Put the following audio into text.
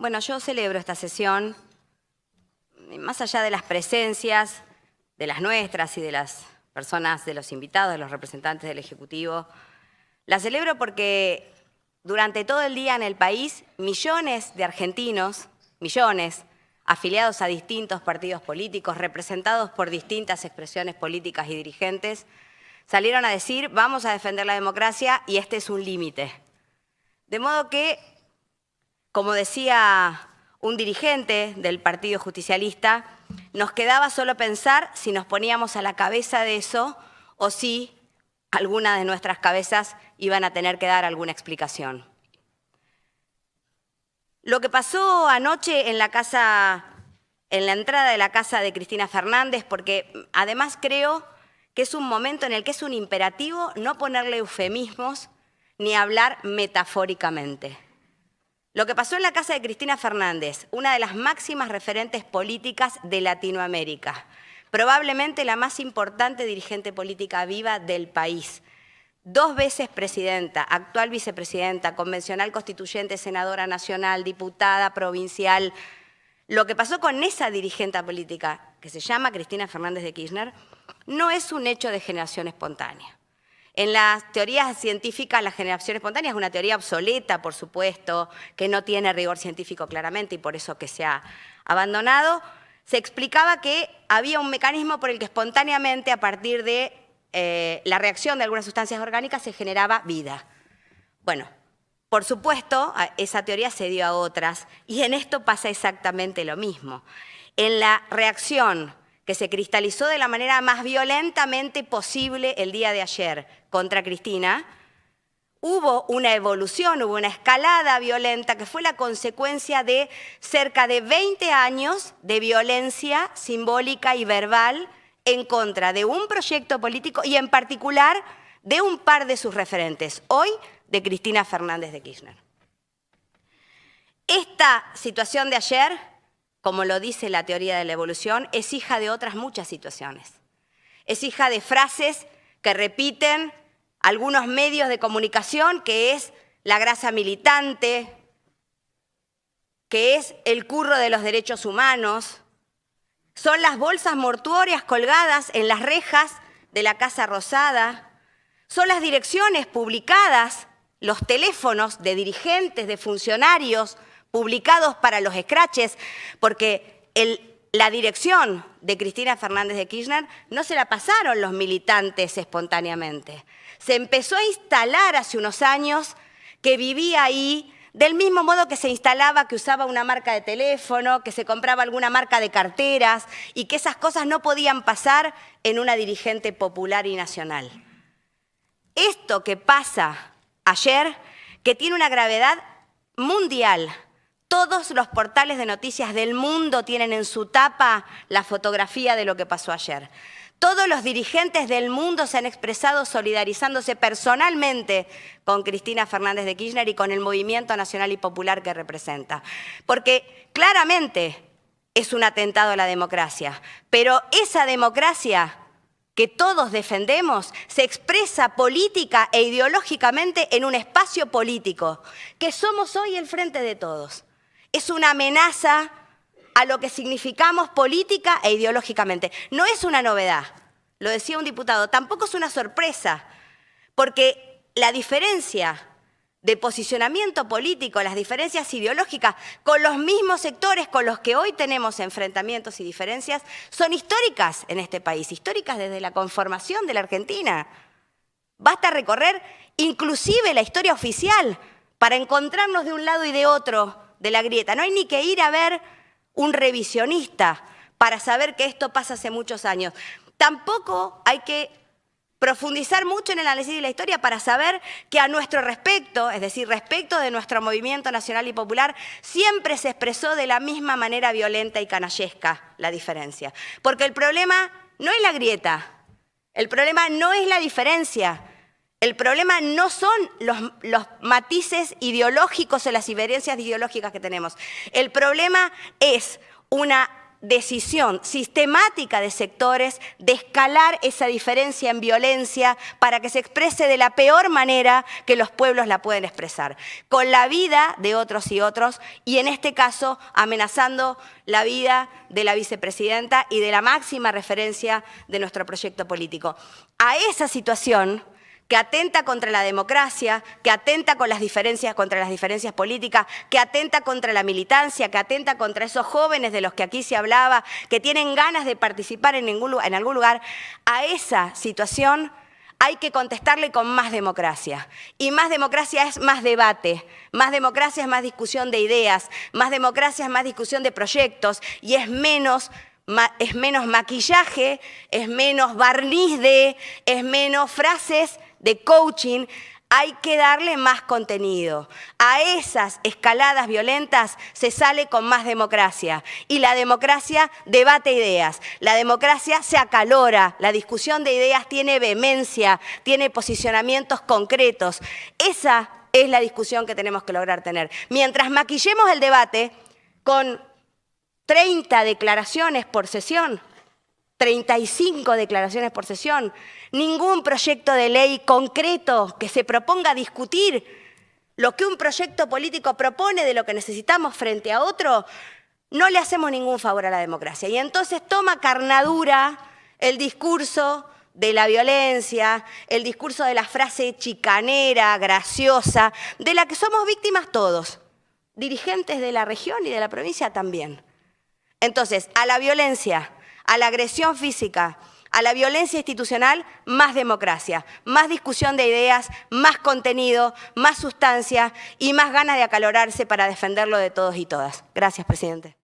Bueno, yo celebro esta sesión, más allá de las presencias, de las nuestras y de las personas, de los invitados, de los representantes del Ejecutivo. La celebro porque durante todo el día en el país, millones de argentinos, millones, afiliados a distintos partidos políticos, representados por distintas expresiones políticas y dirigentes, salieron a decir, vamos a defender la democracia y este es un límite. De modo que, como decía un dirigente del Partido Justicialista, nos quedaba solo pensar si nos poníamos a la cabeza de eso o si algunas de nuestras cabezas iban a tener que dar alguna explicación. Lo que pasó anoche en la entrada de la casa de Cristina Fernández, porque además creo que es un momento en el que es un imperativo no ponerle eufemismos ni hablar metafóricamente. Lo que pasó en la casa de Cristina Fernández, una de las máximas referentes políticas de Latinoamérica, probablemente la más importante dirigente política viva del país, 2 veces presidenta, actual vicepresidenta, convencional constituyente, senadora nacional, diputada provincial. Lo que pasó con esa dirigente política, que se llama Cristina Fernández de Kirchner, no es un hecho de generación espontánea. En las teorías científicas, la generación espontánea es una teoría obsoleta, por supuesto, que no tiene rigor científico claramente y por eso que se ha abandonado. Se explicaba que había un mecanismo por el que espontáneamente, a partir de la reacción de algunas sustancias orgánicas, se generaba vida. Bueno, por supuesto, esa teoría se dio a otras y en esto pasa exactamente lo mismo. En la reacción que se cristalizó de la manera más violentamente posible el día de ayer contra Cristina, hubo una evolución, hubo una escalada violenta que fue la consecuencia de cerca de 20 años de violencia simbólica y verbal en contra de un proyecto político y en particular de un par de sus referentes, hoy de Cristina Fernández de Kirchner. Esta situación de ayer, como lo dice la teoría de la evolución, es hija de otras muchas situaciones. Es hija de frases que repiten algunos medios de comunicación, que es la grasa militante, que es el curro de los derechos humanos, son las bolsas mortuorias colgadas en las rejas de la Casa Rosada, son las direcciones publicadas, los teléfonos de dirigentes, de funcionarios, publicados para los escraches, porque la dirección de Cristina Fernández de Kirchner no se la pasaron los militantes espontáneamente. Se empezó a instalar hace unos años que vivía ahí, del mismo modo que se instalaba que usaba una marca de teléfono, que se compraba alguna marca de carteras y que esas cosas no podían pasar en una dirigente popular y nacional. Esto que pasa ayer, que tiene una gravedad mundial. Todos los portales de noticias del mundo tienen en su tapa la fotografía de lo que pasó ayer. Todos los dirigentes del mundo se han expresado solidarizándose personalmente con Cristina Fernández de Kirchner y con el movimiento nacional y popular que representa. Porque claramente es un atentado a la democracia, pero esa democracia que todos defendemos se expresa política e ideológicamente en un espacio político, que somos hoy el Frente de Todos. Es una amenaza a lo que significamos política e ideológicamente. No es una novedad, lo decía un diputado, tampoco es una sorpresa, porque la diferencia de posicionamiento político, las diferencias ideológicas con los mismos sectores con los que hoy tenemos enfrentamientos y diferencias son históricas en este país, históricas desde la conformación de la Argentina. Basta recorrer inclusive la historia oficial para encontrarnos de un lado y de otro de la grieta. No hay ni que ir a ver un revisionista para saber que esto pasa hace muchos años. Tampoco hay que profundizar mucho en el análisis de la historia para saber que a nuestro respecto, es decir, respecto de nuestro movimiento nacional y popular, siempre se expresó de la misma manera violenta y canallesca la diferencia. Porque el problema no es la grieta, el problema no es la diferencia, el problema no son los matices ideológicos o las diferencias ideológicas que tenemos. El problema es una decisión sistemática de sectores de escalar esa diferencia en violencia para que se exprese de la peor manera que los pueblos la pueden expresar, con la vida de otros y en este caso amenazando la vida de la vicepresidenta y de la máxima referencia de nuestro proyecto político. A esa situación que atenta contra la democracia, que atenta contra las diferencias políticas, que atenta contra la militancia, que atenta contra esos jóvenes de los que aquí se hablaba, que tienen ganas de participar en algún lugar, a esa situación hay que contestarle con más democracia. Y más democracia es más debate, más democracia es más discusión de ideas, más democracia es más discusión de proyectos y es menos maquillaje, es menos barniz es menos frases de coaching. Hay que darle más contenido. A esas escaladas violentas se sale con más democracia. Y la democracia debate ideas. La democracia se acalora. La discusión de ideas tiene vehemencia, tiene posicionamientos concretos. Esa es la discusión que tenemos que lograr tener. Mientras maquillemos el debate con 30 declaraciones por sesión, 35 declaraciones por sesión, ningún proyecto de ley concreto que se proponga discutir lo que un proyecto político propone de lo que necesitamos frente a otro, no le hacemos ningún favor a la democracia. Y entonces toma carnadura el discurso de la violencia, el discurso de la frase chicanera, graciosa, de la que somos víctimas todos, dirigentes de la región y de la provincia también. Entonces, a la violencia, a la agresión física, a la violencia institucional, más democracia, más discusión de ideas, más contenido, más sustancia y más ganas de acalorarse para defenderlo de todos y todas. Gracias, presidente.